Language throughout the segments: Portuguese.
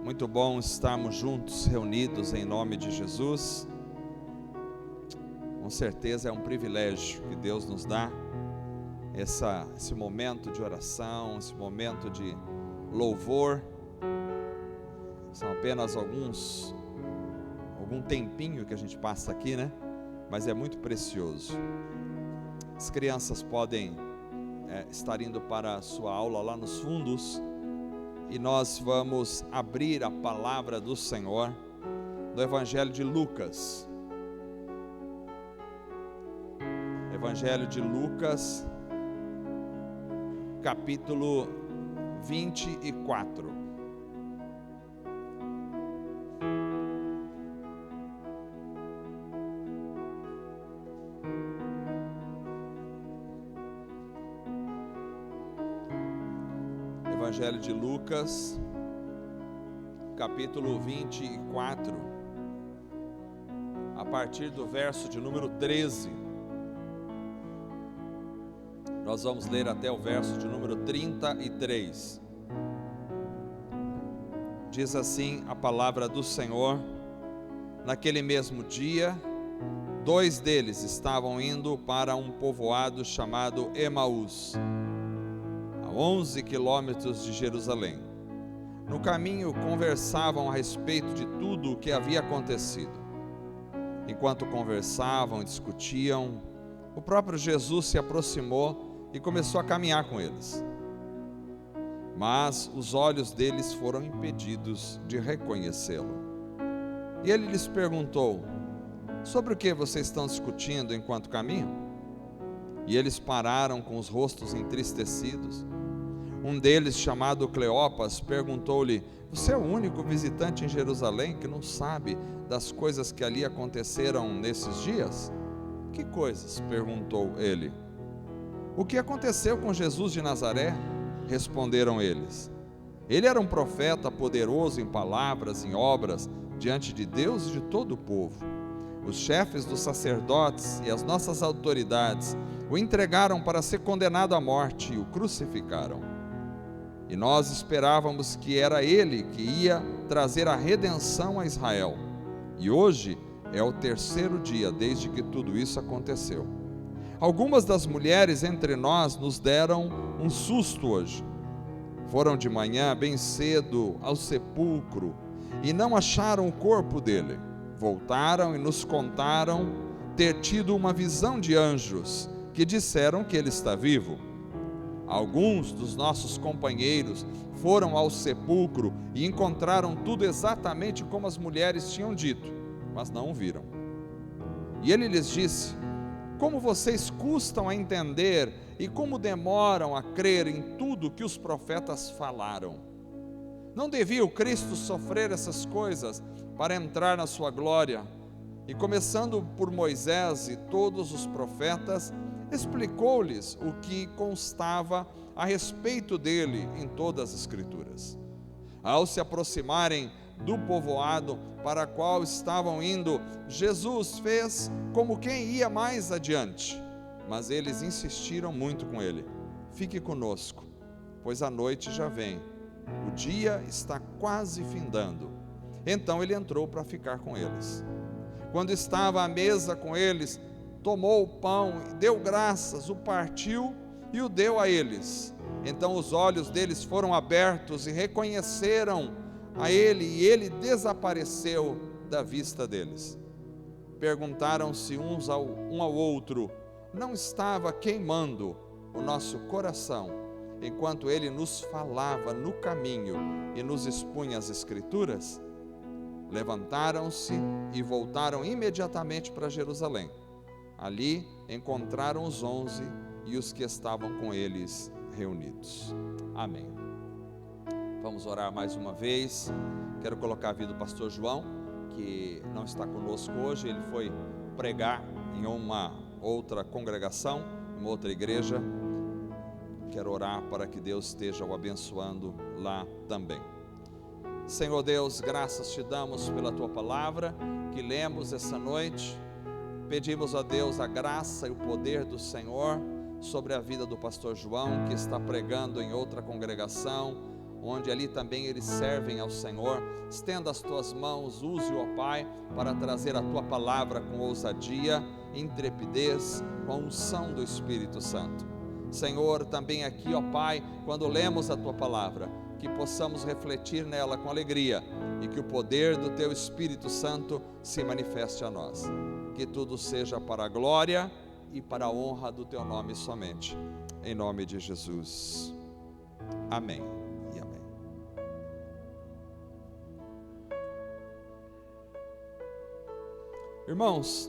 Muito bom estarmos juntos, reunidos em nome de Jesus. Com certeza é um privilégio que Deus nos dá, esse momento de oração, esse momento de louvor. São apenas algum tempinho que a gente passa aqui, né? Mas é muito precioso. As crianças podem estar indo para a sua aula lá nos fundos, e nós vamos abrir a palavra do Senhor no Evangelho de Lucas. Evangelho de Lucas, capítulo 24. Evangelho de Lucas, capítulo 24, a partir do verso de número 13. Nós vamos ler até o verso de número 33. Diz assim a palavra do Senhor: naquele mesmo dia, 2 deles estavam indo para um povoado chamado Emaús, 11 quilômetros de Jerusalém. No caminho conversavam a respeito de tudo o que havia acontecido. Enquanto conversavam e discutiam, o próprio Jesus se aproximou e começou a caminhar com eles. Mas os olhos deles foram impedidos de reconhecê-lo. E ele lhes perguntou: sobre o que vocês estão discutindo enquanto caminham? E eles pararam com os rostos entristecidos. Um deles, chamado Cleopas, perguntou-lhe: você é o único visitante em Jerusalém que não sabe das coisas que ali aconteceram nesses dias? Que coisas? Perguntou ele. O que aconteceu com Jesus de Nazaré? Responderam eles. Ele era um profeta poderoso em palavras, em obras, diante de Deus e de todo o povo. Os chefes dos sacerdotes e as nossas autoridades o entregaram para ser condenado à morte e o crucificaram. E nós esperávamos que era ele que ia trazer a redenção a Israel. E hoje é o 3º dia desde que tudo isso aconteceu. Algumas das mulheres entre nós nos deram um susto hoje. Foram de manhã bem cedo ao sepulcro e não acharam o corpo dele. Voltaram e nos contaram ter tido uma visão de anjos que disseram que ele está vivo. Alguns dos nossos companheiros foram ao sepulcro e encontraram tudo exatamente como as mulheres tinham dito, mas não o viram. E ele lhes disse: como vocês custam a entender e como demoram a crer em tudo que os profetas falaram. Não devia o Cristo sofrer essas coisas para entrar na sua glória? E começando por Moisés e todos os profetas, explicou-lhes o que constava a respeito dele em todas as Escrituras. Ao se aproximarem do povoado para qual estavam indo, Jesus fez como quem ia mais adiante, mas eles insistiram muito com ele: fique conosco, pois a noite já vem, o dia está quase findando. Então ele entrou para ficar com eles. Quando estava à mesa com eles, tomou o pão, deu graças, o partiu e o deu a eles. Então os olhos deles foram abertos e reconheceram a ele, e ele desapareceu da vista deles. Perguntaram-se um ao outro: não estava queimando o nosso coração enquanto ele nos falava no caminho e nos expunha as Escrituras? Levantaram-se e voltaram imediatamente para Jerusalém. Ali encontraram os 11 e os que estavam com eles reunidos. Amém. Vamos orar mais uma vez. Quero colocar a vida do pastor João, que não está conosco hoje. Ele foi pregar em uma outra congregação, uma outra igreja. Quero orar para que Deus esteja o abençoando lá também. Senhor Deus, graças te damos pela tua palavra que lemos essa noite. Pedimos a Deus a graça e o poder do Senhor sobre a vida do pastor João, que está pregando em outra congregação, onde ali também eles servem ao Senhor. Estenda as tuas mãos, use-o, ó Pai, para trazer a tua palavra com ousadia, intrepidez, com a unção do Espírito Santo. Senhor, também aqui, ó Pai, quando lemos a tua palavra, que possamos refletir nela com alegria e que o poder do teu Espírito Santo se manifeste a nós. Que tudo seja para a glória e para a honra do teu nome somente. Em nome de Jesus. Amém e amém. Irmãos,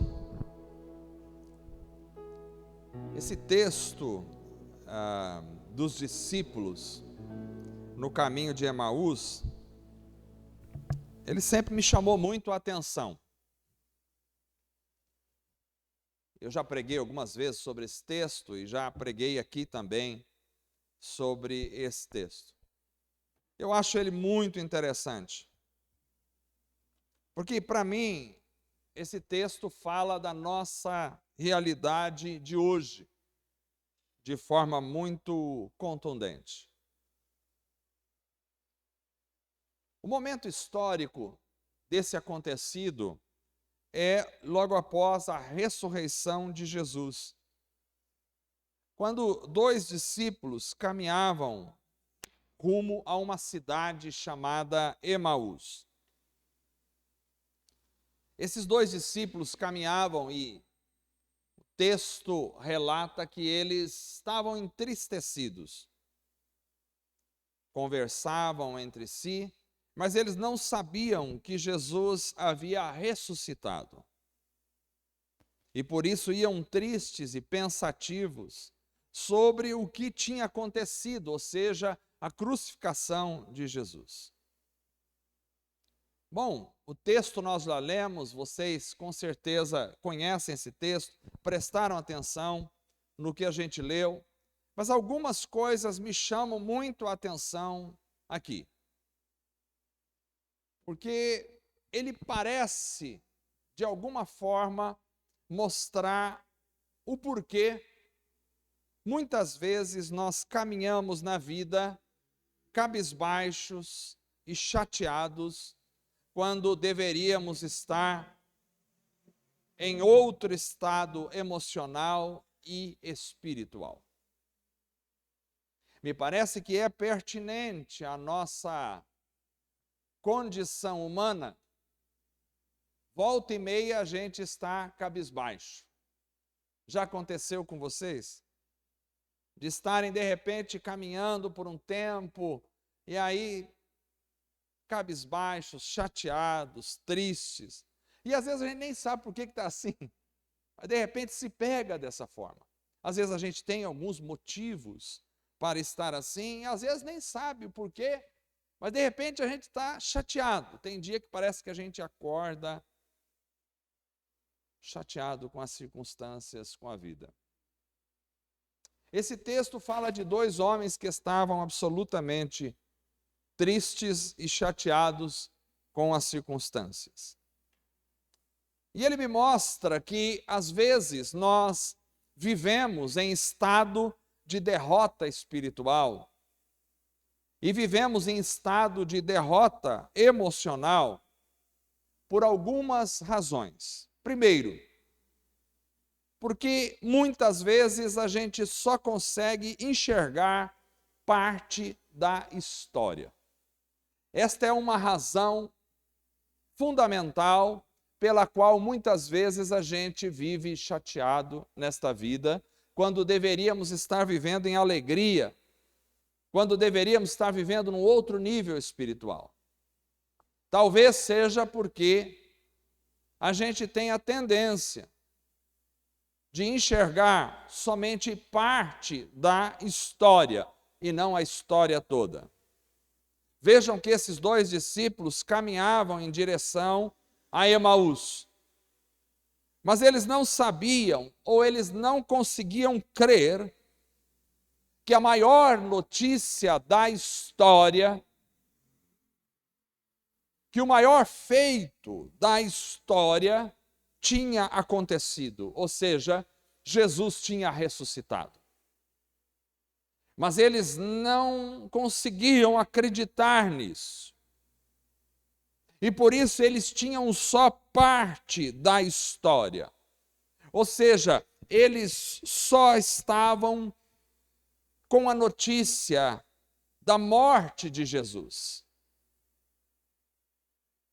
esse texto dos discípulos no caminho de Emaús, ele sempre me chamou muito a atenção. Eu já preguei algumas vezes sobre esse texto e já preguei aqui também sobre esse texto. Eu acho ele muito interessante, porque para mim esse texto fala da nossa realidade de hoje, de forma muito contundente. O momento histórico desse acontecido é logo após a ressurreição de Jesus. Quando 2 discípulos caminhavam rumo a uma cidade chamada Emaús. Esses 2 discípulos caminhavam e o texto relata que eles estavam entristecidos. Conversavam entre si, mas eles não sabiam que Jesus havia ressuscitado. E por isso iam tristes e pensativos sobre o que tinha acontecido, ou seja, a crucificação de Jesus. Bom, o texto nós lá lemos, vocês com certeza conhecem esse texto, prestaram atenção no que a gente leu, mas algumas coisas me chamam muito a atenção aqui. Porque ele parece, de alguma forma, mostrar o porquê muitas vezes nós caminhamos na vida cabisbaixos e chateados, quando deveríamos estar em outro estado emocional e espiritual. Me parece que é pertinente à nossa condição humana, volta e meia a gente está cabisbaixo. Já aconteceu com vocês? De estarem de repente caminhando por um tempo e aí cabisbaixos, chateados, tristes. E às vezes a gente nem sabe por que está assim, mas de repente se pega dessa forma. Às vezes a gente tem alguns motivos para estar assim, e às vezes nem sabe o porquê, mas de repente a gente está chateado. Tem dia que parece que a gente acorda chateado com as circunstâncias, com a vida. Esse texto fala de 2 homens que estavam absolutamente tristes e chateados com as circunstâncias. E ele me mostra que, às vezes, nós vivemos em estado de derrota espiritual e vivemos em estado de derrota emocional por algumas razões. Primeiro, porque muitas vezes a gente só consegue enxergar parte da história. Esta é uma razão fundamental pela qual muitas vezes a gente vive chateado nesta vida, quando deveríamos estar vivendo em alegria, quando deveríamos estar vivendo num outro nível espiritual. Talvez seja porque a gente tem a tendência de enxergar somente parte da história e não a história toda. Vejam que esses 2 discípulos caminhavam em direção a Emaús, mas eles não sabiam ou eles não conseguiam crer que a maior notícia da história, que o maior feito da história tinha acontecido, ou seja, Jesus tinha ressuscitado. Mas eles não conseguiam acreditar nisso. E por isso eles tinham só parte da história. Ou seja, eles só estavam com a notícia da morte de Jesus.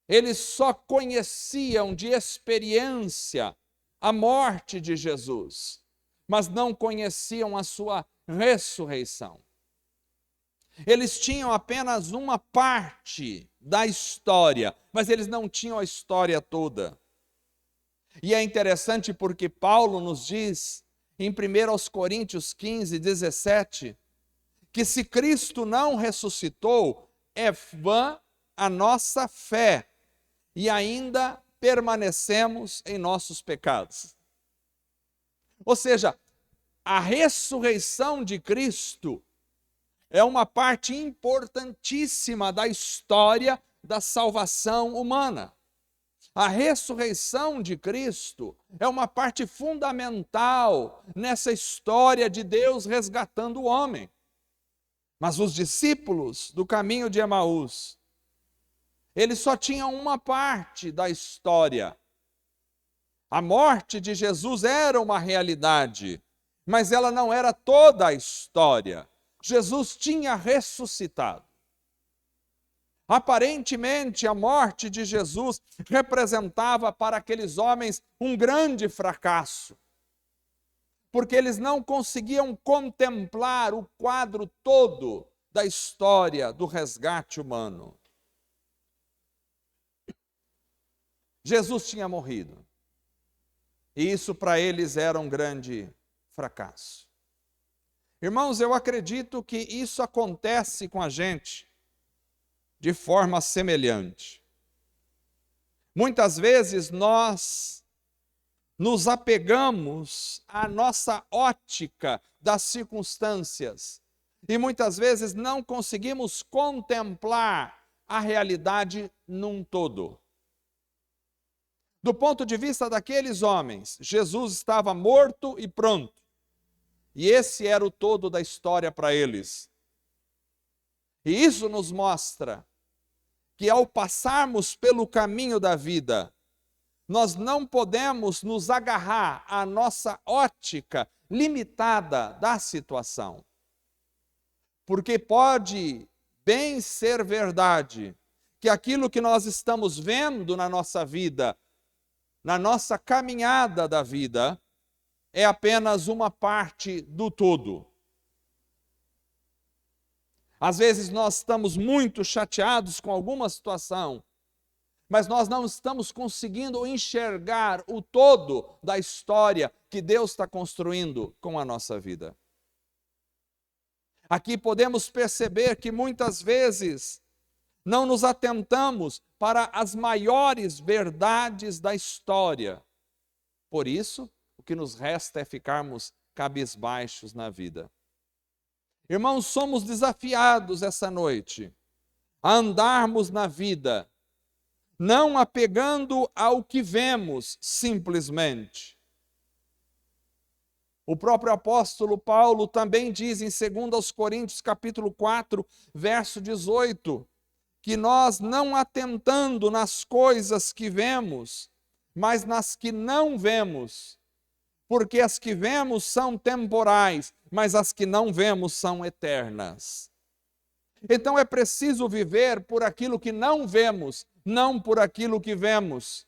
Eles só conheciam de experiência a morte de Jesus, mas não conheciam a sua ressurreição. Eles tinham apenas uma parte da história, mas eles não tinham a história toda. E é interessante porque Paulo nos diz, em 1 Coríntios 15, 17, que se Cristo não ressuscitou, é vã a nossa fé, e ainda permanecemos em nossos pecados. Ou seja, a ressurreição de Cristo é uma parte importantíssima da história da salvação humana. A ressurreição de Cristo é uma parte fundamental nessa história de Deus resgatando o homem. Mas os discípulos do caminho de Emaús, eles só tinham uma parte da história. A morte de Jesus era uma realidade, mas ela não era toda a história. Jesus tinha ressuscitado. Aparentemente, a morte de Jesus representava para aqueles homens um grande fracasso, porque eles não conseguiam contemplar o quadro todo da história do resgate humano. Jesus tinha morrido, e isso para eles era um grande fracasso. Irmãos, eu acredito que isso acontece com a gente de forma semelhante. Muitas vezes nós nos apegamos à nossa ótica das circunstâncias e muitas vezes não conseguimos contemplar a realidade num todo. Do ponto de vista daqueles homens, Jesus estava morto e pronto. E esse era o todo da história para eles. E isso nos mostra que ao passarmos pelo caminho da vida, nós não podemos nos agarrar à nossa ótica limitada da situação. Porque pode bem ser verdade que aquilo que nós estamos vendo na nossa vida, na nossa caminhada da vida, é apenas uma parte do todo. Às vezes nós estamos muito chateados com alguma situação, mas nós não estamos conseguindo enxergar o todo da história que Deus está construindo com a nossa vida. Aqui podemos perceber que muitas vezes não nos atentamos para as maiores verdades da história. Por isso, o que nos resta é ficarmos cabisbaixos na vida. Irmãos, somos desafiados essa noite a andarmos na vida, não apegando ao que vemos simplesmente. O próprio apóstolo Paulo também diz em 2 Coríntios capítulo 4, verso 18, que nós não atentando nas coisas que vemos, mas nas que não vemos, porque as que vemos são temporais, mas as que não vemos são eternas. Então é preciso viver por aquilo que não vemos, não por aquilo que vemos.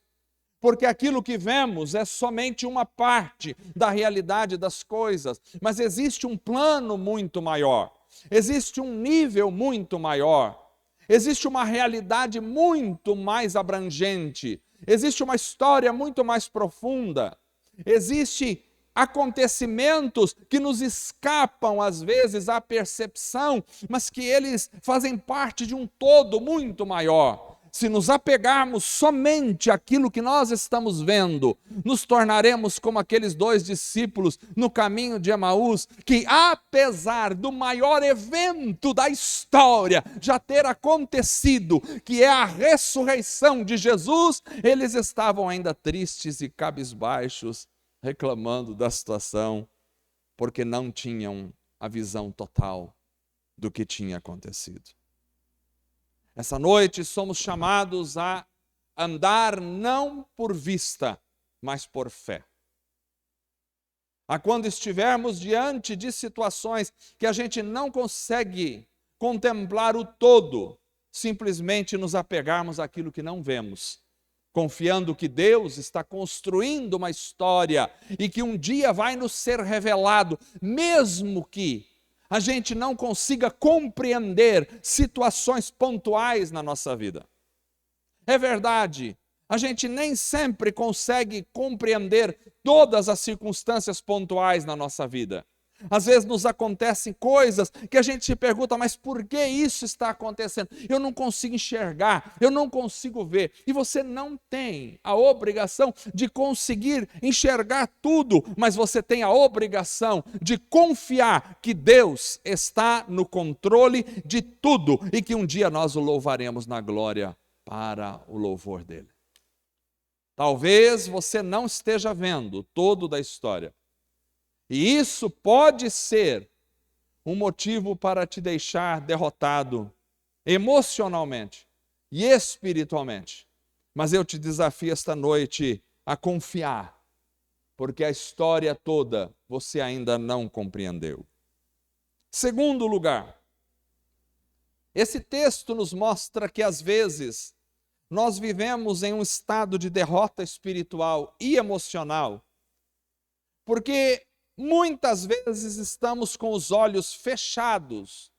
Porque aquilo que vemos é somente uma parte da realidade das coisas, mas existe um plano muito maior, existe um nível muito maior, existe uma realidade muito mais abrangente, existe uma história muito mais profunda, existe acontecimentos que nos escapam às vezes à percepção, mas que eles fazem parte de um todo muito maior. Se nos apegarmos somente àquilo que nós estamos vendo, nos tornaremos como aqueles 2 discípulos no caminho de Emaús, que apesar do maior evento da história já ter acontecido, que é a ressurreição de Jesus, eles estavam ainda tristes e cabisbaixos, reclamando da situação, porque não tinham a a visão total do que tinha acontecido. Essa noite somos chamados a andar não por vista, mas por fé. A quando estivermos diante de situações que a gente não consegue contemplar o todo, simplesmente nos apegarmos àquilo que não vemos, confiando que Deus está construindo uma história e que um dia vai nos ser revelado, mesmo que a gente não consiga compreender situações pontuais na nossa vida. É verdade, a gente nem sempre consegue compreender todas as circunstâncias pontuais na nossa vida. Às vezes nos acontecem coisas que a gente se pergunta, mas por que isso está acontecendo? Eu não consigo enxergar, eu não consigo ver. E você não tem a obrigação de conseguir enxergar tudo, mas você tem a obrigação de confiar que Deus está no controle de tudo e que um dia nós o louvaremos na glória para o louvor dele. Talvez você não esteja vendo todo da história. E isso pode ser um motivo para te deixar derrotado emocionalmente e espiritualmente. Mas eu te desafio esta noite a confiar, porque a história toda você ainda não compreendeu. Segundo lugar, esse texto nos mostra que às vezes nós vivemos em um estado de derrota espiritual e emocional, porque muitas vezes estamos com os olhos fechados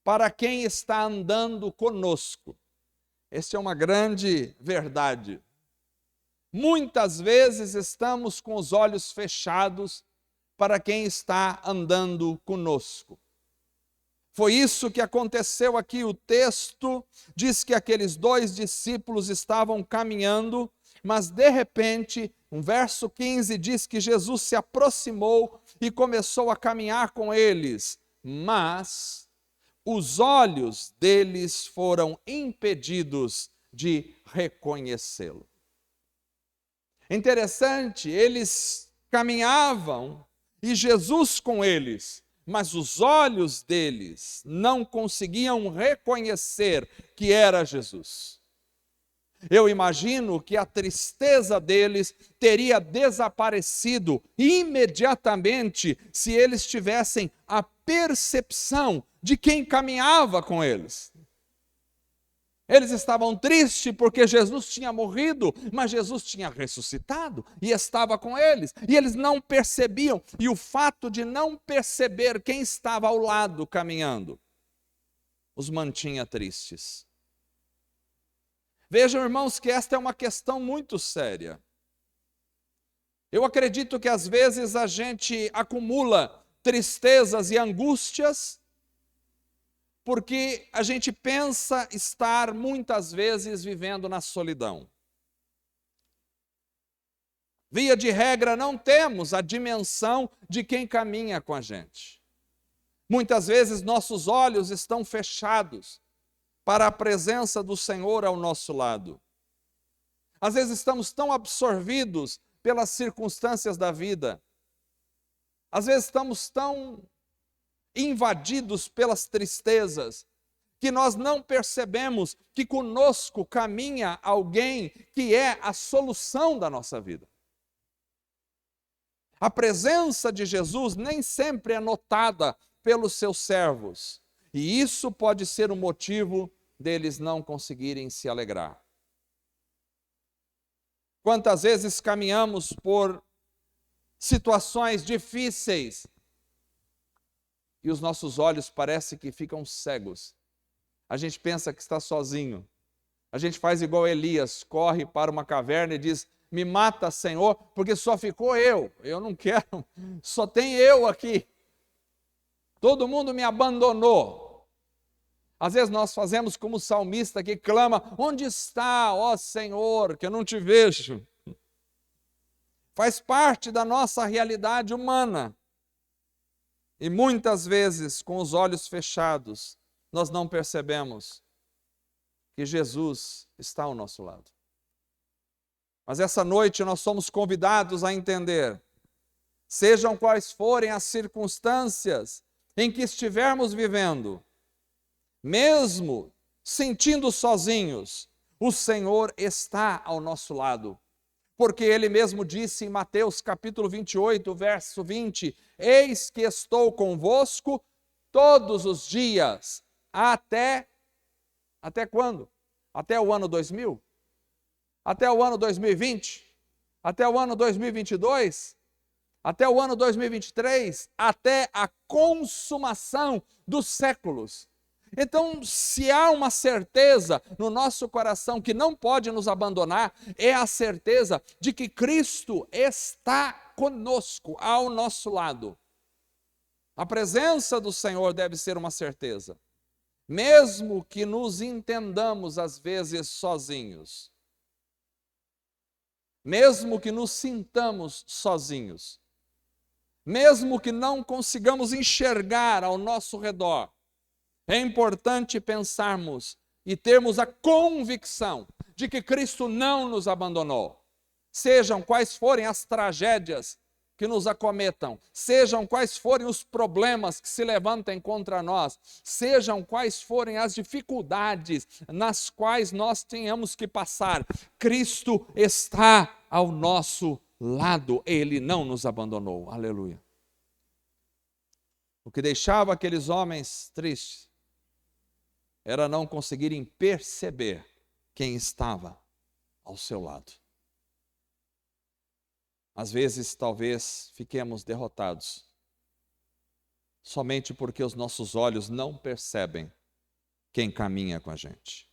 para quem está andando conosco. Essa é uma grande verdade. Muitas vezes estamos com os olhos fechados para quem está andando conosco. Foi isso que aconteceu aqui. O texto diz que aqueles 2 discípulos estavam caminhando, mas de repente, no verso 15 diz que Jesus se aproximou e começou a caminhar com eles, mas os olhos deles foram impedidos de reconhecê-lo. Interessante, eles caminhavam e Jesus com eles, mas os olhos deles não conseguiam reconhecer que era Jesus. Eu imagino que a tristeza deles teria desaparecido imediatamente se eles tivessem a percepção de quem caminhava com eles. Eles estavam tristes porque Jesus tinha morrido, mas Jesus tinha ressuscitado e estava com eles. E eles não percebiam. E o fato de não perceber quem estava ao lado caminhando os mantinha tristes. Vejam, irmãos, que esta é uma questão muito séria. Eu acredito que às vezes a gente acumula tristezas e angústias porque a gente pensa estar muitas vezes vivendo na solidão. Via de regra, não temos a dimensão de quem caminha com a gente. Muitas vezes nossos olhos estão fechados para a presença do Senhor ao nosso lado. Às vezes estamos tão absorvidos pelas circunstâncias da vida. Às vezes estamos tão invadidos pelas tristezas, que nós não percebemos que conosco caminha alguém que é a solução da nossa vida. A presença de Jesus nem sempre é notada pelos seus servos, e isso pode ser um motivo deles não conseguirem se alegrar. Quantas vezes caminhamos por situações difíceis, e os nossos olhos parece que ficam cegos. A gente pensa que está sozinho. A gente faz igual Elias, corre para uma caverna e diz, me mata, Senhor, porque só ficou eu. Eu não quero, só tem eu aqui. Todo mundo me abandonou. Às vezes nós fazemos como o salmista que clama, onde está, ó Senhor, que eu não te vejo? Faz parte da nossa realidade humana. E muitas vezes, com os olhos fechados, nós não percebemos que Jesus está ao nosso lado. Mas essa noite nós somos convidados a entender, sejam quais forem as circunstâncias em que estivermos vivendo, mesmo sentindo sozinhos, o Senhor está ao nosso lado. Porque Ele mesmo disse em Mateus capítulo 28, verso 20, eis que estou convosco todos os dias, até quando? Até o ano 2000? Até o ano 2020? Até o ano 2022? Até o ano 2023? Até a consumação dos séculos. Então, se há uma certeza no nosso coração que não pode nos abandonar, é a certeza de que Cristo está conosco, ao nosso lado. A presença do Senhor deve ser uma certeza, mesmo que nos entendamos às vezes sozinhos, mesmo que nos sintamos sozinhos, mesmo que não consigamos enxergar ao nosso redor, é importante pensarmos e termos a convicção de que Cristo não nos abandonou. Sejam quais forem as tragédias que nos acometam, sejam quais forem os problemas que se levantem contra nós, sejam quais forem as dificuldades nas quais nós tenhamos que passar, Cristo está ao nosso lado, Ele não nos abandonou. Aleluia. O que deixava aqueles homens tristes era não conseguirem perceber quem estava ao seu lado. Às vezes, talvez, fiquemos derrotados, somente porque os nossos olhos não percebem quem caminha com a gente.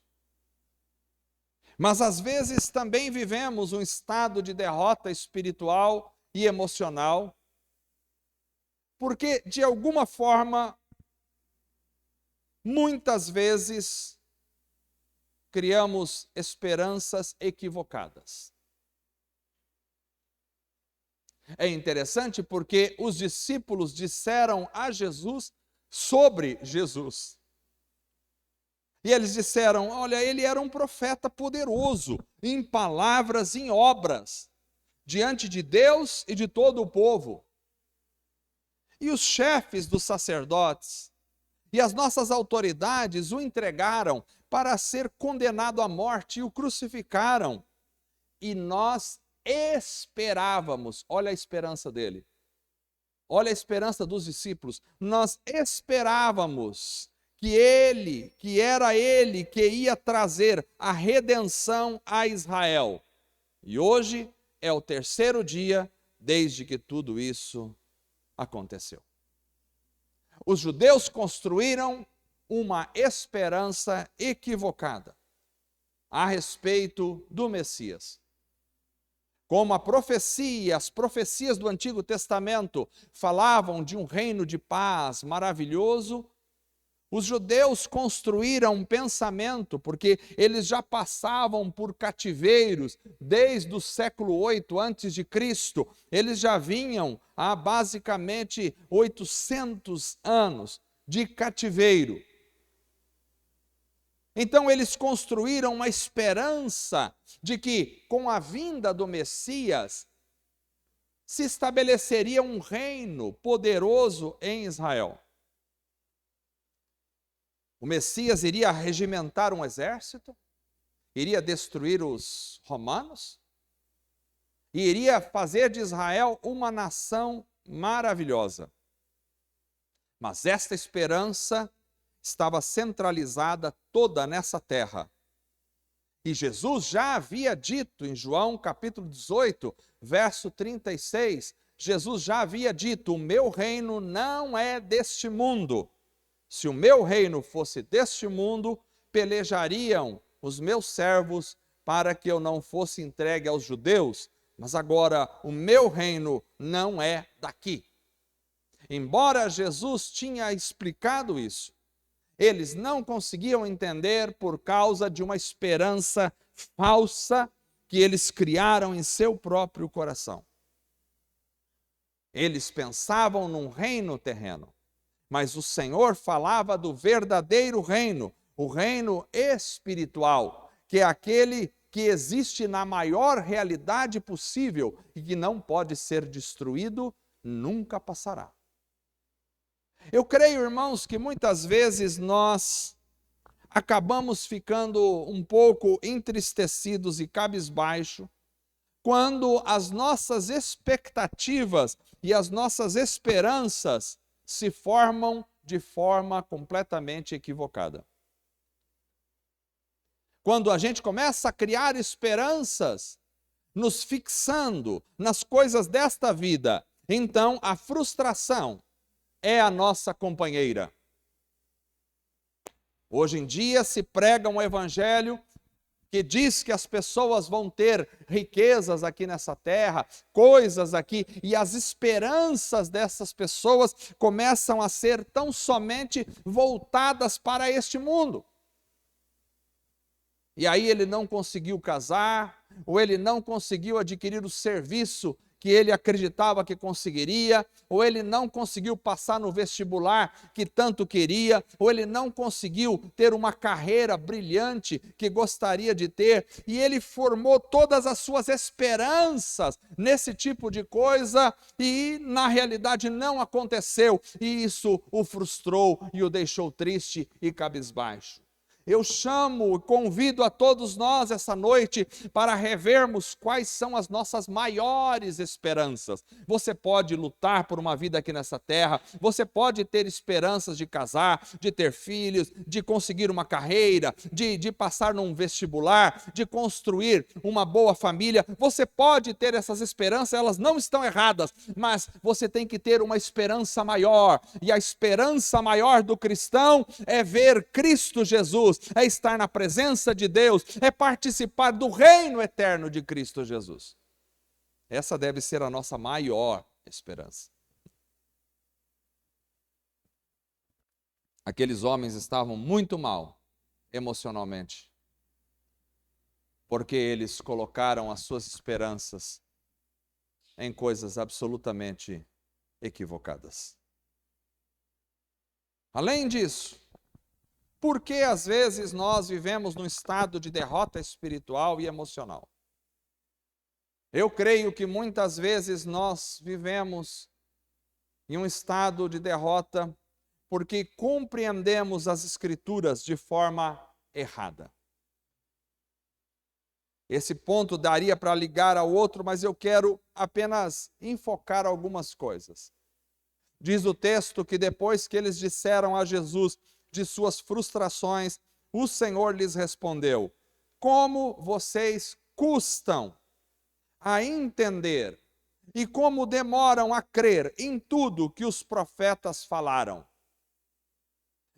Mas às vezes também vivemos um estado de derrota espiritual e emocional, porque de alguma forma, muitas vezes, criamos esperanças equivocadas. É interessante porque os discípulos disseram a Jesus sobre Jesus. E eles disseram, olha, ele era um profeta poderoso, em palavras, em obras, diante de Deus e de todo o povo. E os chefes dos sacerdotes e as nossas autoridades o entregaram para ser condenado à morte e o crucificaram. E nós esperávamos, olha a esperança dele, olha a esperança dos discípulos, nós esperávamos que era ele que ia trazer a redenção a Israel. E hoje é o terceiro dia desde que tudo isso aconteceu. Os judeus construíram uma esperança equivocada a respeito do Messias. Como a profecia, as profecias do Antigo Testamento falavam de um reino de paz maravilhoso, os judeus construíram um pensamento, porque eles já passavam por cativeiros desde o século 8 antes de Cristo. Eles já vinham há basicamente 800 anos de cativeiro. Então eles construíram uma esperança de que com a vinda do Messias se estabeleceria um reino poderoso em Israel. O Messias iria regimentar um exército, iria destruir os romanos, e iria fazer de Israel uma nação maravilhosa. Mas esta esperança estava centralizada toda nessa terra. E Jesus já havia dito em João capítulo 18, verso 36, Jesus já havia dito, o meu reino não é deste mundo. Se o meu reino fosse deste mundo, pelejariam os meus servos para que eu não fosse entregue aos judeus, mas agora o meu reino não é daqui. Embora Jesus tinha explicado isso, eles não conseguiam entender por causa de uma esperança falsa que eles criaram em seu próprio coração. Eles pensavam num reino terreno, mas o Senhor falava do verdadeiro reino, o reino espiritual, que é aquele que existe na maior realidade possível e que não pode ser destruído, nunca passará. Eu creio, irmãos, que muitas vezes nós acabamos ficando um pouco entristecidos e cabisbaixo quando as nossas expectativas e as nossas esperanças se formam de forma completamente equivocada. Quando a gente começa a criar esperanças, nos fixando nas coisas desta vida, então a frustração é a nossa companheira. Hoje em dia se prega um evangelho que diz que as pessoas vão ter riquezas aqui nessa terra, coisas aqui, e as esperanças dessas pessoas começam a ser tão somente voltadas para este mundo. E aí ele não conseguiu casar, ou ele não conseguiu adquirir o serviço que ele acreditava que conseguiria, ou ele não conseguiu passar no vestibular que tanto queria, ou ele não conseguiu ter uma carreira brilhante que gostaria de ter, e ele formou todas as suas esperanças nesse tipo de coisa, e na realidade não aconteceu, e isso o frustrou e o deixou triste e cabisbaixo. Eu chamo e convido a todos nós essa noite para revermos quais são as nossas maiores esperanças. Você pode lutar por uma vida aqui nessa terra, você pode ter esperanças de casar, de ter filhos, de conseguir uma carreira, de passar num vestibular, de construir uma boa família. Você pode ter essas esperanças, elas não estão erradas, mas você tem que ter uma esperança maior. E a esperança maior do cristão é ver Cristo Jesus, é estar na presença de Deus, é participar do reino eterno de Cristo Jesus. Essa deve ser a nossa maior esperança. Aqueles homens estavam muito mal emocionalmente, porque eles colocaram as suas esperanças em coisas absolutamente equivocadas. Além disso, por que às vezes nós vivemos num estado de derrota espiritual e emocional? Eu creio que muitas vezes nós vivemos em um estado de derrota porque compreendemos as Escrituras de forma errada. Esse ponto daria para ligar ao outro, mas eu quero apenas enfocar algumas coisas. Diz o texto que depois que eles disseram a Jesus de suas frustrações, o Senhor lhes respondeu: como vocês custam a entender e como demoram a crer em tudo que os profetas falaram.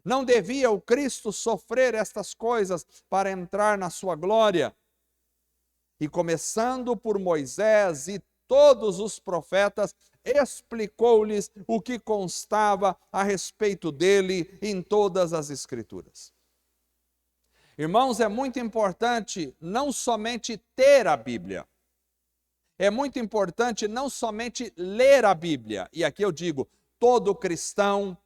Não devia o Cristo sofrer estas coisas para entrar na sua glória? E começando por Moisés e todos os profetas, explicou-lhes o que constava a respeito dele em todas as Escrituras. Irmãos, é muito importante não somente ter a Bíblia, é muito importante não somente ler a Bíblia, e aqui eu digo, todo cristão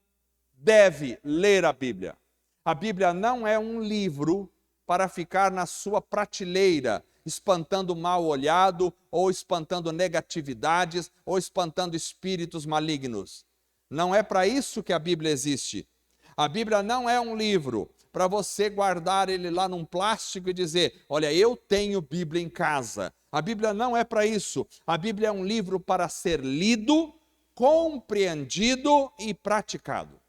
deve ler a Bíblia. A Bíblia não é um livro para ficar na sua prateleira, espantando mal olhado, ou espantando negatividades, ou espantando espíritos malignos. Não é para isso que a Bíblia existe. A Bíblia não é um livro para você guardar ele lá num plástico e dizer, olha, eu tenho Bíblia em casa. A Bíblia não é para isso. A Bíblia é um livro para ser lido, compreendido e praticado.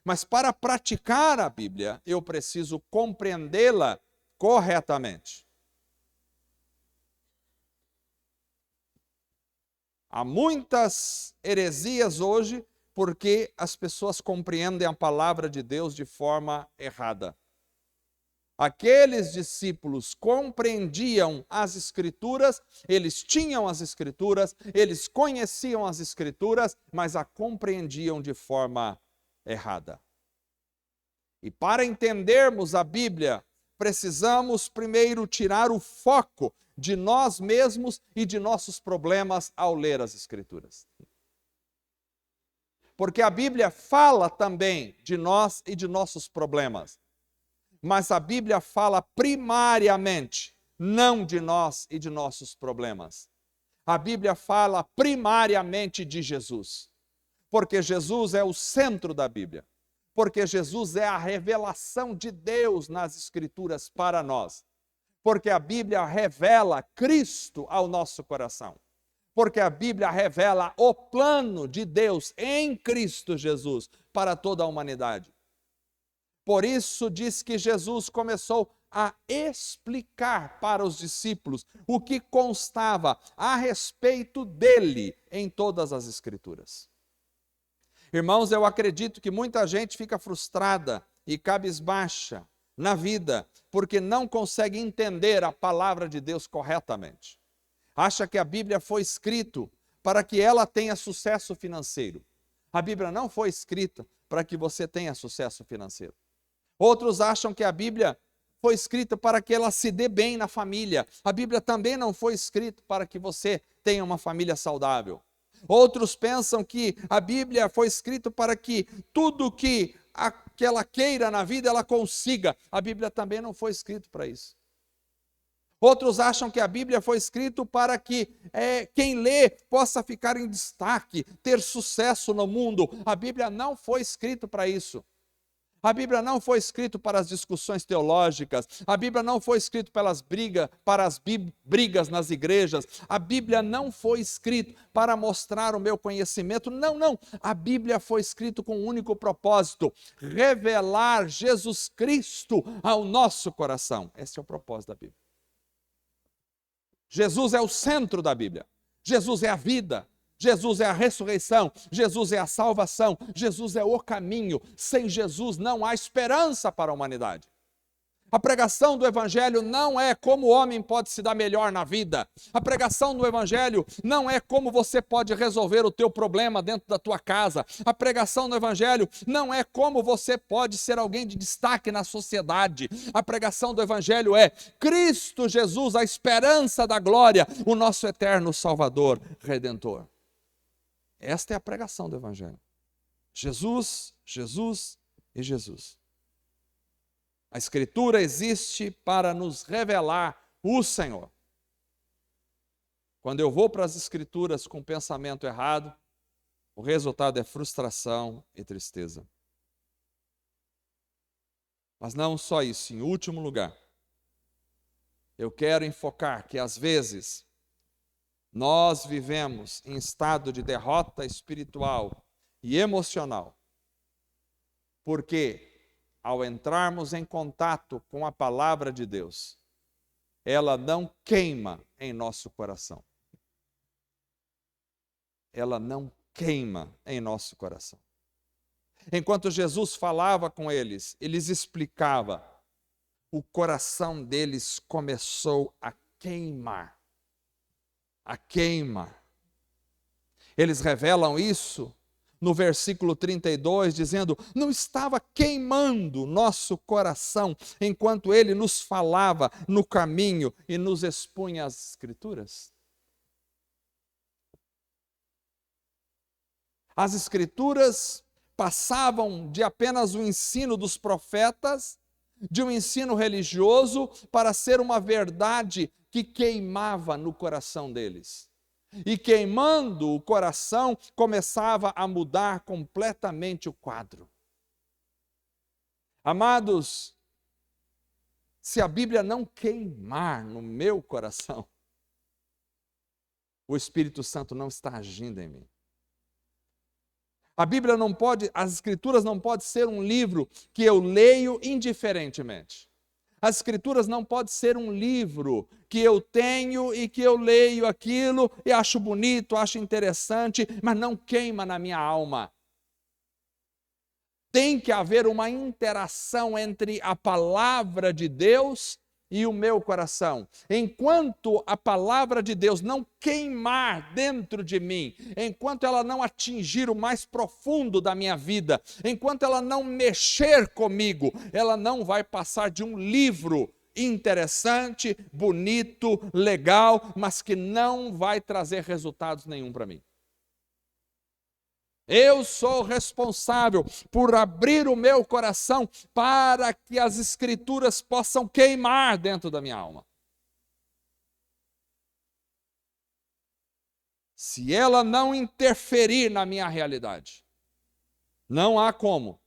Mas para praticar a Bíblia, eu preciso compreendê-la corretamente. Há muitas heresias hoje porque as pessoas compreendem a palavra de Deus de forma errada. Aqueles discípulos compreendiam as Escrituras, eles tinham as Escrituras, eles conheciam as Escrituras, mas a compreendiam de forma errada. E para entendermos a Bíblia, precisamos primeiro tirar o foco de nós mesmos e de nossos problemas ao ler as Escrituras. Porque a Bíblia fala também de nós e de nossos problemas. Mas a Bíblia fala primariamente, não de nós e de nossos problemas. A Bíblia fala primariamente de Jesus. porque Jesus é o centro da Bíblia, porque Jesus é a revelação de Deus nas Escrituras para nós, porque a Bíblia revela Cristo ao nosso coração, porque a Bíblia revela o plano de Deus em Cristo Jesus para toda a humanidade. Por isso diz que Jesus começou a explicar para os discípulos o que constava a respeito dele em todas as Escrituras. Irmãos, eu acredito que muita gente fica frustrada e cabisbaixa na vida porque não consegue entender a palavra de Deus corretamente. Acha que a Bíblia foi escrita para que ela tenha sucesso financeiro. A Bíblia não foi escrita para que você tenha sucesso financeiro. Outros acham que a Bíblia foi escrita para que ela se dê bem na família. A Bíblia também não foi escrita para que você tenha uma família saudável. Outros pensam que a Bíblia foi escrita para que tudo que ela queira na vida ela consiga. A Bíblia também não foi escrita para isso. Outros acham que a Bíblia foi escrita para que quem lê possa ficar em destaque, ter sucesso no mundo. A Bíblia não foi escrita para isso. A Bíblia não foi escrita para as discussões teológicas. A Bíblia não foi escrita para as brigas nas igrejas. A Bíblia não foi escrita para mostrar o meu conhecimento. Não, não. A Bíblia foi escrita com um único propósito: revelar Jesus Cristo ao nosso coração. Esse é o propósito da Bíblia. Jesus é o centro da Bíblia. Jesus é a vida. Jesus é a ressurreição, Jesus é a salvação, Jesus é o caminho. Sem Jesus não há esperança para a humanidade. A pregação do Evangelho não é como o homem pode se dar melhor na vida. A pregação do Evangelho não é como você pode resolver o teu problema dentro da tua casa. A pregação do Evangelho não é como você pode ser alguém de destaque na sociedade. A pregação do Evangelho é Cristo Jesus, a esperança da glória, o nosso eterno Salvador, Redentor. Esta é a pregação do Evangelho. Jesus, Jesus e Jesus. A Escritura existe para nos revelar o Senhor. Quando eu vou para as Escrituras com pensamento errado, o resultado é frustração e tristeza. Mas não só isso, em último lugar, eu quero enfocar que às vezes nós vivemos em estado de derrota espiritual e emocional, porque ao entrarmos em contato com a palavra de Deus, ela não queima em nosso coração. Ela não queima em nosso coração. Enquanto Jesus falava com eles, eles explicava, o coração deles começou a queimar. A queima. Eles revelam isso no versículo 32, dizendo: não estava queimando nosso coração enquanto ele nos falava no caminho e nos expunha as Escrituras? As Escrituras passavam de apenas o ensino dos profetas, de um ensino religioso, para ser uma verdade que queimava no coração deles. E queimando o coração, começava a mudar completamente o quadro. Amados, se a Bíblia não queimar no meu coração, o Espírito Santo não está agindo em mim. A Bíblia não pode, as Escrituras não podem ser um livro que eu leio indiferentemente. As Escrituras não podem ser um livro que eu tenho e que eu leio aquilo e acho bonito, acho interessante, mas não queima na minha alma. Tem que haver uma interação entre a palavra de Deus e o meu coração. Enquanto a palavra de Deus não queimar dentro de mim, enquanto ela não atingir o mais profundo da minha vida, enquanto ela não mexer comigo, ela não vai passar de um livro interessante, bonito, legal, mas que não vai trazer resultados nenhum para mim. Eu sou responsável por abrir o meu coração para que as Escrituras possam queimar dentro da minha alma. Se ela não interferir na minha realidade, Não há como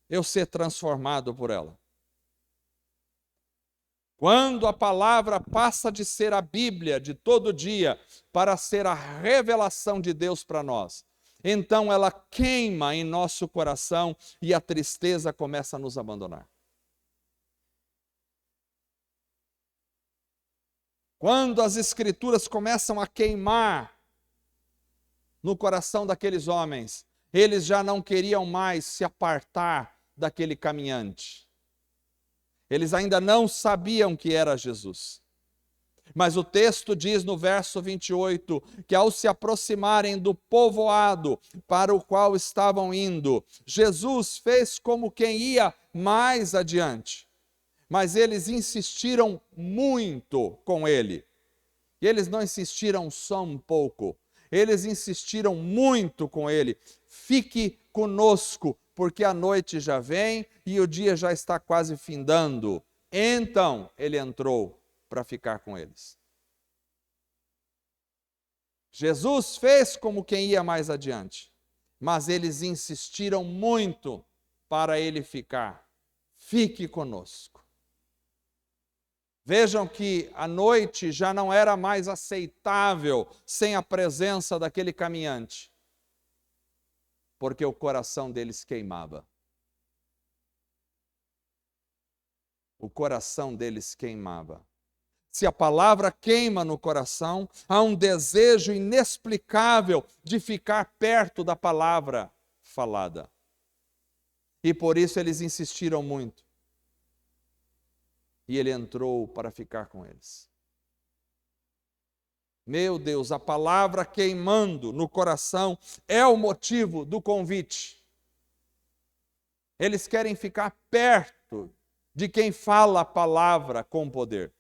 eu ser transformado por ela. Quando a palavra passa de ser a Bíblia de todo dia para ser a revelação de Deus para nós, então ela queima em nosso coração e a tristeza começa a nos abandonar. Quando as Escrituras começam a queimar no coração daqueles homens, eles já não queriam mais se apartar daquele caminhante. Eles ainda não sabiam que era Jesus. Mas o texto diz no verso 28 que ao se aproximarem do povoado para o qual estavam indo, Jesus fez como quem ia mais adiante. Mas eles insistiram muito com ele. E eles não insistiram só um pouco. Eles insistiram muito com ele. Fique conosco, porque a noite já vem e o dia já está quase findando. Então ele entrou para ficar com eles. Jesus fez como quem ia mais adiante, mas eles insistiram muito para ele ficar. Fique conosco. Vejam que a noite já não era mais aceitável sem a presença daquele caminhante, porque o coração deles queimava. O coração deles queimava. Se a palavra queima no coração, há um desejo inexplicável de ficar perto da palavra falada. E por isso eles insistiram muito. E ele entrou para ficar com eles. Meu Deus, a palavra queimando no coração é o motivo do convite. Eles querem ficar perto de quem fala a palavra com poder.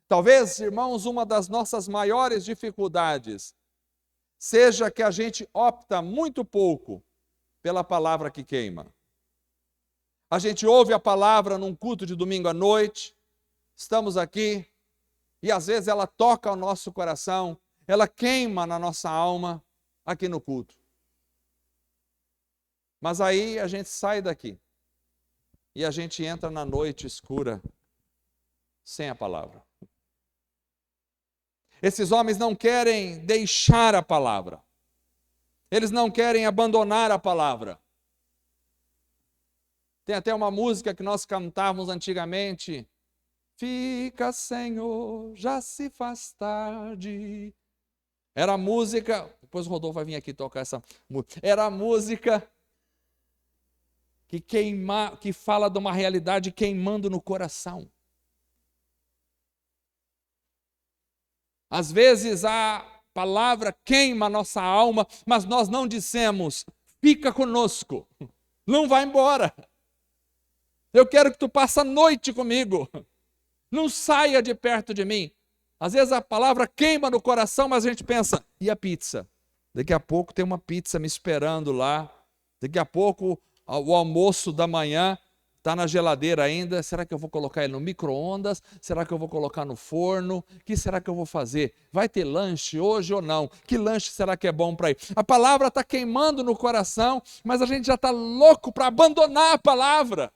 Talvez, irmãos, uma das nossas maiores dificuldades seja que a gente opta muito pouco pela palavra que queima. A gente ouve a palavra num culto de domingo à noite, estamos aqui, e às vezes ela toca o nosso coração, ela queima na nossa alma aqui no culto. Mas aí a gente sai daqui e a gente entra na noite escura sem a palavra. Esses homens não querem deixar a palavra. Eles não querem abandonar a palavra. Tem até uma música que nós cantávamos antigamente. Fica, Senhor, já se faz tarde. Era a música, depois o Rodolfo vai vir aqui tocar essa música. Era a música que fala de uma realidade queimando no coração. Às vezes a palavra queima a nossa alma, mas nós não dissemos, fica conosco, não vai embora. Eu quero que tu passe a noite comigo. Não saia de perto de mim. Às vezes a palavra queima no coração, mas a gente pensa, e a pizza? Daqui a pouco tem uma pizza me esperando lá. Daqui a pouco o almoço da manhã está na geladeira ainda. Será que eu vou colocar ele no micro-ondas? Será que eu vou colocar no forno? O que será que eu vou fazer? Vai ter lanche hoje ou não? Que lanche será que é bom para ir? A palavra está queimando no coração, mas a gente já está louco para abandonar a palavra.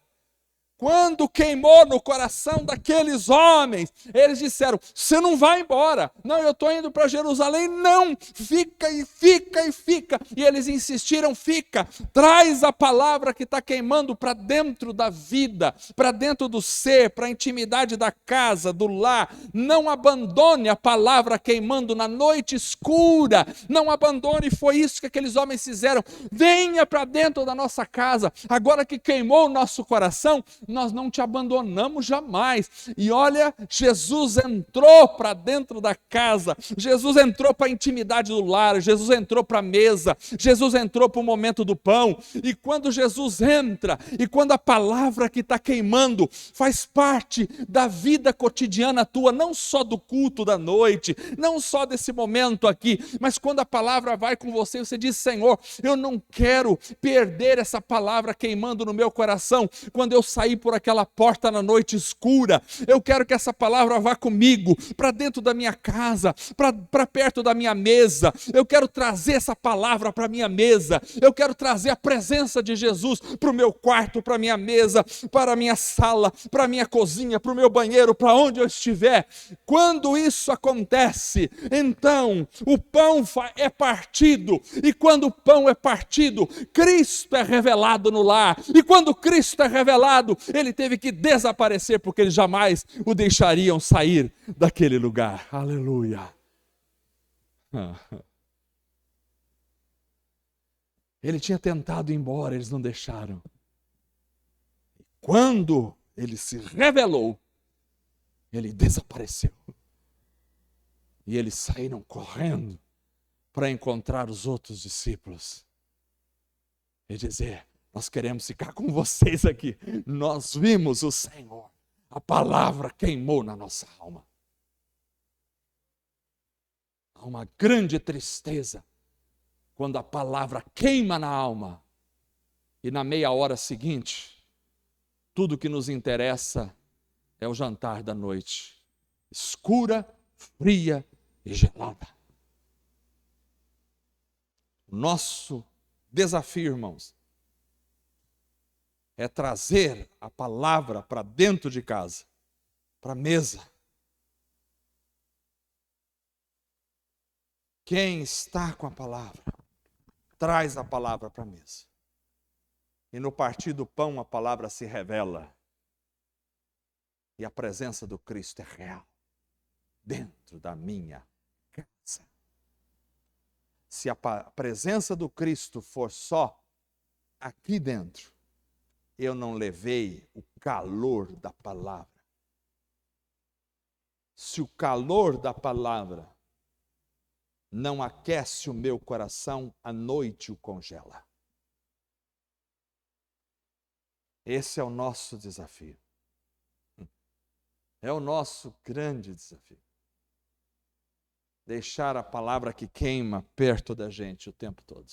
Quando queimou no coração daqueles homens, eles disseram, você não vai embora. Não, eu estou indo para Jerusalém. Não, fica e fica e fica. E eles insistiram, fica. Traz a palavra que está queimando para dentro da vida, para dentro do ser, para a intimidade da casa, do lar. Não abandone a palavra queimando na noite escura. Não abandone, foi isso que aqueles homens fizeram. Venha para dentro da nossa casa. Agora que queimou o nosso coração, nós não te abandonamos jamais. E olha, Jesus entrou para dentro da casa, Jesus entrou para a intimidade do lar, Jesus entrou para a mesa, Jesus entrou para o momento do pão. E quando Jesus entra, e quando a palavra que está queimando faz parte da vida cotidiana tua, não só do culto da noite, não só desse momento aqui, mas quando a palavra vai com você, você diz, Senhor, eu não quero perder essa palavra queimando no meu coração, quando eu sair por aquela porta na noite escura, eu quero que essa palavra vá comigo, para dentro da minha casa, para perto da minha mesa. Eu quero trazer essa palavra para a minha mesa, eu quero trazer a presença de Jesus para o meu quarto, para a minha mesa, para a minha sala, para a minha cozinha, para o meu banheiro, para onde eu estiver. Quando isso acontece, então o pão é partido, e quando o pão é partido, Cristo é revelado no lar, e quando Cristo é revelado, ele teve que desaparecer, porque eles jamais o deixariam sair daquele lugar. Aleluia. Ele tinha tentado ir embora, eles não deixaram. Quando ele se revelou, ele desapareceu. E eles saíram correndo para encontrar os outros discípulos e dizer: nós queremos ficar com vocês aqui. Nós vimos o Senhor. A palavra queimou na nossa alma. Há uma grande tristeza quando a palavra queima na alma e na meia hora seguinte, tudo que nos interessa é o jantar da noite, escura, fria e gelada. Nosso desafio, irmãos, é trazer a palavra para dentro de casa, para a mesa. Quem está com a palavra, traz a palavra para a mesa. E no partir do pão a palavra se revela. E a presença do Cristo é real, dentro da minha casa. Se a presença do Cristo for só aqui dentro, eu não levei o calor da palavra. Se o calor da palavra não aquece o meu coração, a noite o congela. Esse é o nosso desafio. É o nosso grande desafio. Deixar a palavra que queima perto da gente o tempo todo.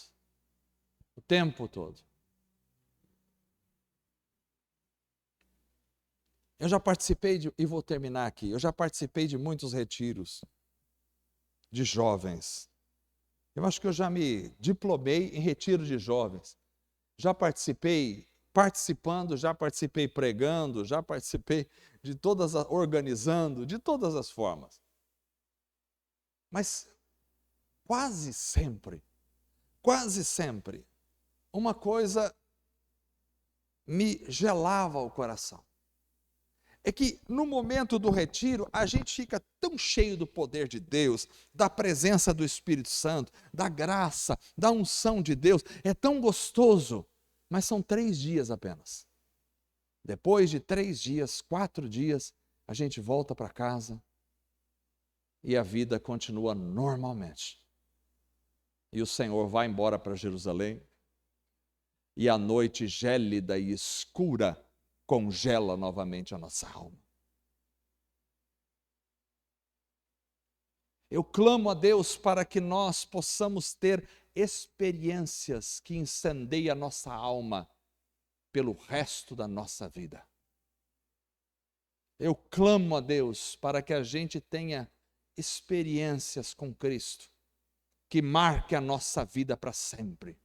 O tempo todo. Eu já participei e vou terminar aqui, eu já participei de muitos retiros de jovens. Eu acho que eu já me diplomei em retiro de jovens. Já participei participando, já participei pregando, já participei de todas as, organizando, de todas as formas. Mas quase sempre, uma coisa me gelava o coração. É que no momento do retiro, a gente fica tão cheio do poder de Deus, da presença do Espírito Santo, da graça, da unção de Deus. É tão gostoso, mas são 3 dias apenas. Depois de 3 dias, 4 dias, a gente volta para casa e a vida continua normalmente. E o Senhor vai embora para Jerusalém e a noite gélida e escura congela novamente a nossa alma. Eu clamo a Deus para que nós possamos ter experiências que incendeiem a nossa alma pelo resto da nossa vida. Eu clamo a Deus para que a gente tenha experiências com Cristo que marquem a nossa vida para sempre.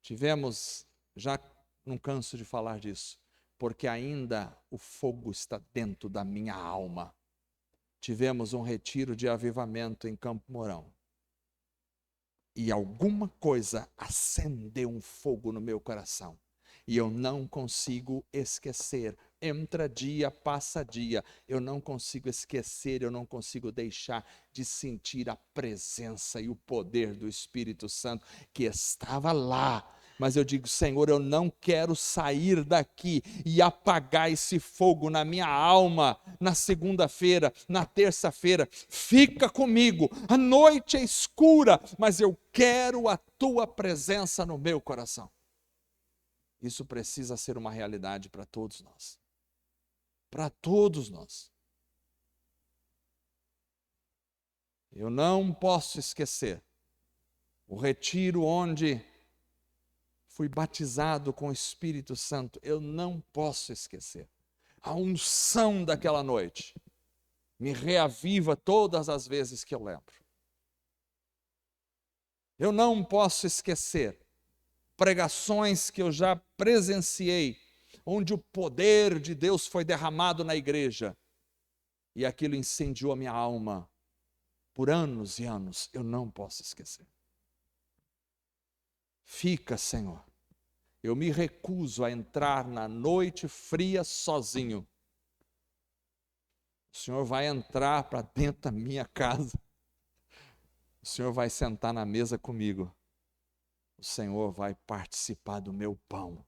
Tivemos, já não canso de falar disso, porque ainda o fogo está dentro da minha alma. Tivemos um retiro de avivamento em Campo Mourão. E alguma coisa acendeu um fogo no meu coração. E eu não consigo esquecer. Entra dia, passa dia. Eu não consigo esquecer, eu não consigo deixar de sentir a presença e o poder do Espírito Santo que estava lá. Mas eu digo: Senhor, eu não quero sair daqui e apagar esse fogo na minha alma na segunda-feira, na terça-feira. Fica comigo, a noite é escura, mas eu quero a tua presença no meu coração. Isso precisa ser uma realidade para todos nós. Para todos nós. Eu não posso esquecer o retiro onde fui batizado com o Espírito Santo, eu não posso esquecer. A unção daquela noite me reaviva todas as vezes que eu lembro. Eu não posso esquecer pregações que eu já presenciei, onde o poder de Deus foi derramado na igreja, e aquilo incendiou a minha alma por anos e anos. Eu não posso esquecer. Fica, Senhor. Eu me recuso a entrar na noite fria sozinho. O Senhor vai entrar para dentro da minha casa. O Senhor vai sentar na mesa comigo. O Senhor vai participar do meu pão.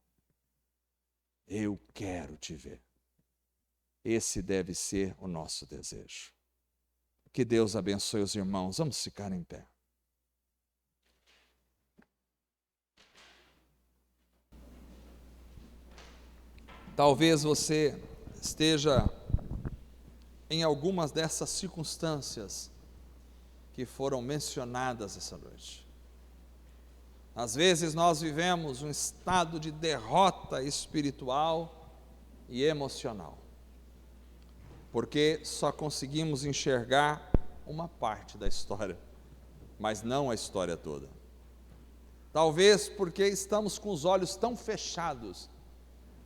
Eu quero te ver. Esse deve ser o nosso desejo. Que Deus abençoe os irmãos. Vamos ficar em pé. Talvez você esteja em algumas dessas circunstâncias que foram mencionadas essa noite. Às vezes nós vivemos um estado de derrota espiritual e emocional, porque só conseguimos enxergar uma parte da história, mas não a história toda. Talvez porque estamos com os olhos tão fechados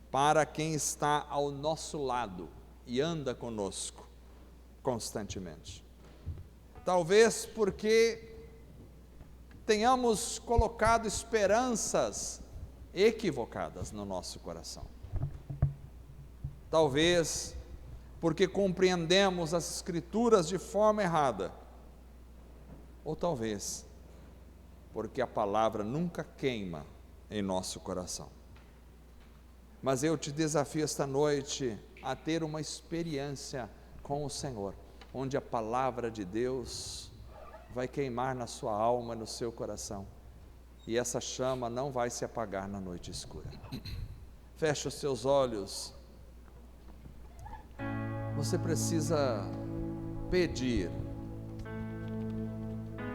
para quem está ao nosso lado e anda conosco constantemente. Talvez porque tenhamos colocado esperanças equivocadas no nosso coração. Talvez porque compreendemos as Escrituras de forma errada. Ou talvez porque a palavra nunca queima em nosso coração. Mas eu te desafio esta noite a ter uma experiência com o Senhor, onde a palavra de Deus vai queimar na sua alma, no seu coração, e essa chama não vai se apagar na noite escura. Feche os seus olhos. Você precisa pedir.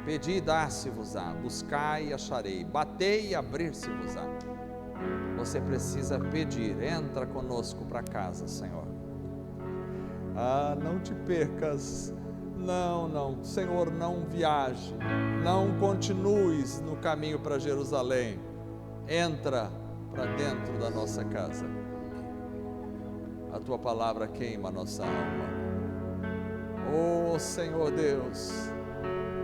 Pedi e dar-se-vos-á, buscai e acharei, batei e abrir-se-vos-á. Você precisa pedir. Entra conosco para casa, Senhor. Não te percas. Não, Senhor, não viaje, não continues no caminho para Jerusalém. Entra para dentro da nossa casa. A tua palavra queima a nossa alma. Oh, Senhor Deus,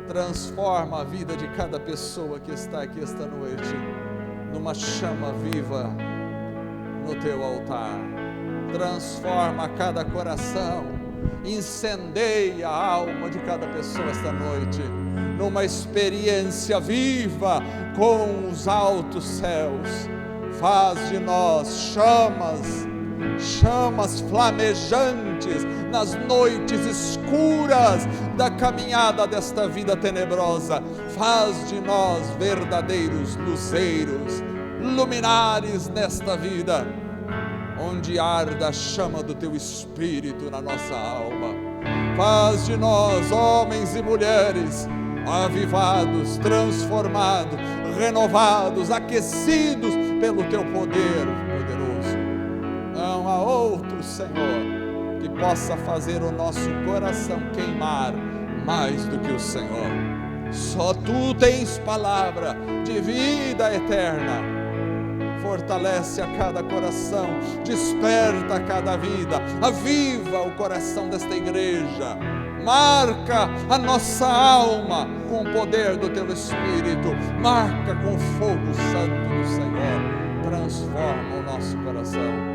transforma a vida de cada pessoa que está aqui esta noite numa chama viva no teu altar. Transforma cada coração, incendeia a alma de cada pessoa esta noite numa experiência viva com os altos céus. Faz de nós chamas flamejantes nas noites escuras da caminhada desta vida tenebrosa. Faz de nós verdadeiros luzeiros, luminares nesta vida, onde arda a chama do teu Espírito na nossa alma. Faz de nós homens e mulheres avivados, transformados, renovados, aquecidos pelo teu poder poderoso. Não há outro, Senhor, que possa fazer o nosso coração queimar mais do que o Senhor. Só tu tens palavra de vida eterna. Fortalece a cada coração, desperta a cada vida, aviva o coração desta igreja, marca a nossa alma com o poder do teu Espírito, marca com o fogo santo do Senhor, transforma o nosso coração.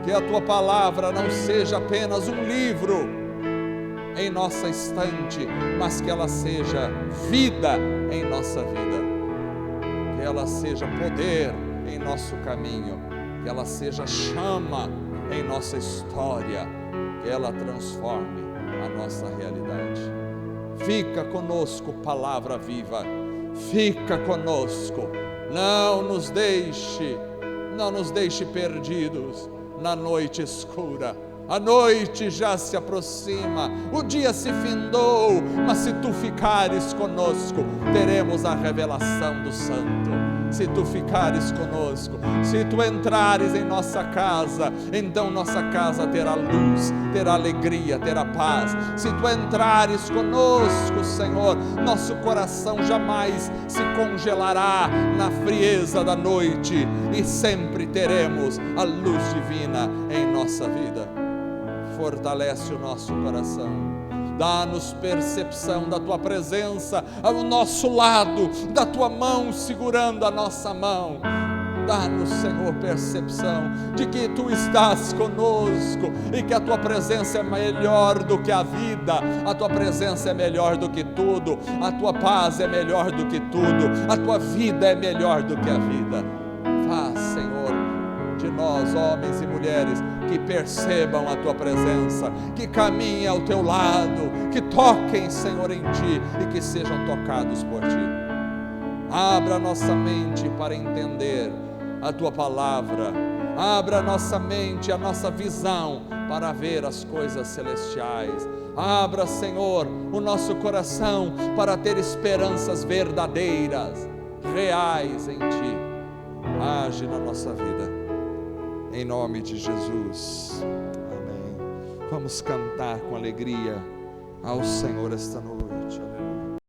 Que a tua palavra não seja apenas um livro em nossa estante, mas que ela seja vida em nossa vida, que ela seja poder em nosso caminho, que ela seja chama em nossa história, que ela transforme a nossa realidade. Fica conosco, palavra viva, fica conosco, não nos deixe perdidos na noite escura. A noite já se aproxima, o dia se findou, mas se tu ficares conosco, teremos a revelação do Santo. Se tu ficares conosco, se tu entrares em nossa casa, então nossa casa terá luz, terá alegria, terá paz. Se tu entrares conosco, Senhor, nosso coração jamais se congelará na frieza da noite e sempre teremos a luz divina em nossa vida. Fortalece o nosso coração. Dá-nos percepção da Tua presença ao nosso lado, da Tua mão segurando a nossa mão. Dá-nos, Senhor, percepção de que Tu estás conosco e que a Tua presença é melhor do que a vida, a Tua presença é melhor do que tudo, a Tua paz é melhor do que tudo, a Tua vida é melhor do que a vida. Faz, Senhor, de nós, homens e mulheres, que percebam a Tua presença, que caminhem ao Teu lado, que toquem, Senhor, em Ti e que sejam tocados por Ti. Abra nossa mente para entender a Tua palavra, abra nossa mente, a nossa visão para ver as coisas celestiais. Abra, Senhor, o nosso coração para ter esperanças verdadeiras, reais em Ti. Age na nossa vida. Em nome de Jesus, amém. Vamos cantar com alegria ao Senhor esta noite, aleluia.